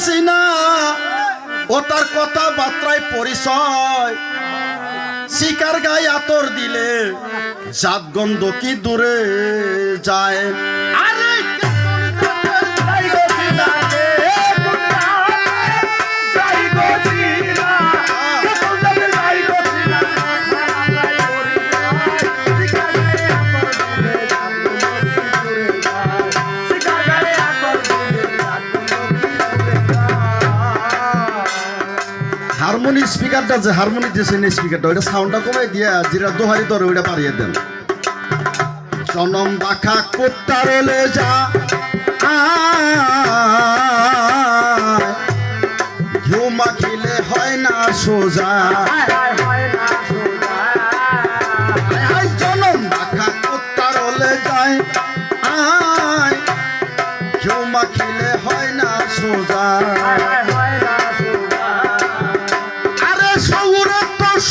চিনা ও তার কথাবার্তায় পরিচয় শিকার গায়ে আতর দিলে জাত গন্ধ কি দূরে যায়। আরে হারমোনি স্পিকারটা যে হারমোনি যে স্পিকারটা ওইটা সাউন্ডটা কমাই দিয়া যেটা দোহারি ধরে ওইটা পারিয়ে দেন। জনম বাখা কোত্তারলে যা ঘিউ মাখিলে হয় না সোজা। জনম বাখা কোত্তারলে যায় ঘিউ মাখিলে হয় না সোজা।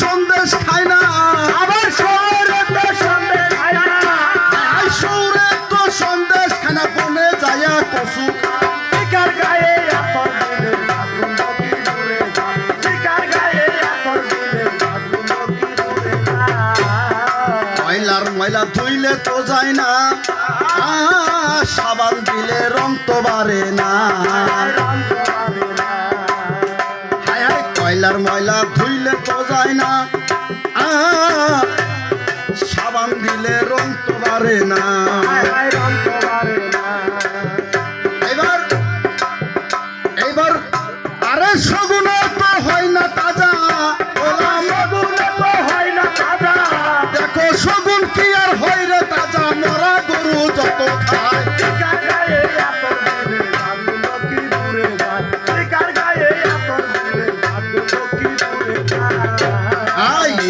সন্দেশ খায় না আবার শহরে তো সন্দেশ খায় না। শহরে তো সন্দেশ খায় না বনে যায়া কচু শিকার গায়ে আতর দিলে জাতগুলো কি দূরে যায়। শিকার গায়ে আতর দিলে জাতগুলো কি দূরে যায়। ময়লার ময়লা ধুইলে তো যায় না সাবান দিলে রং তো বাড়ে না। ময়লার ময়লা ধুইলে তো যায় না সাবান দিলে রং তো বাড়ে না। এবার এবার আরে সগুনে তো হয় না তাজা হয় না তাজা। দেখো সগুন কি আর হয় রে তাজা মরা গরু যত খায়।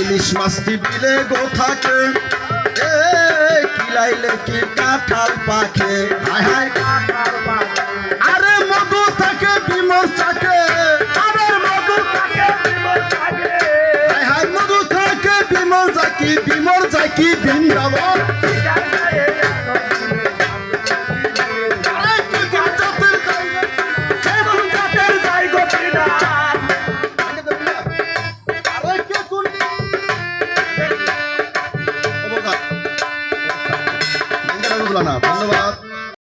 ইলিশ মাছটি বিলে গো থাকে কিলাইলে কি কাঁঠাল পাখে। আরে মধু থাকে বিমল থাকে মধু থাকে বিমল জাকি বিমল জাকি বৃন্দাবন।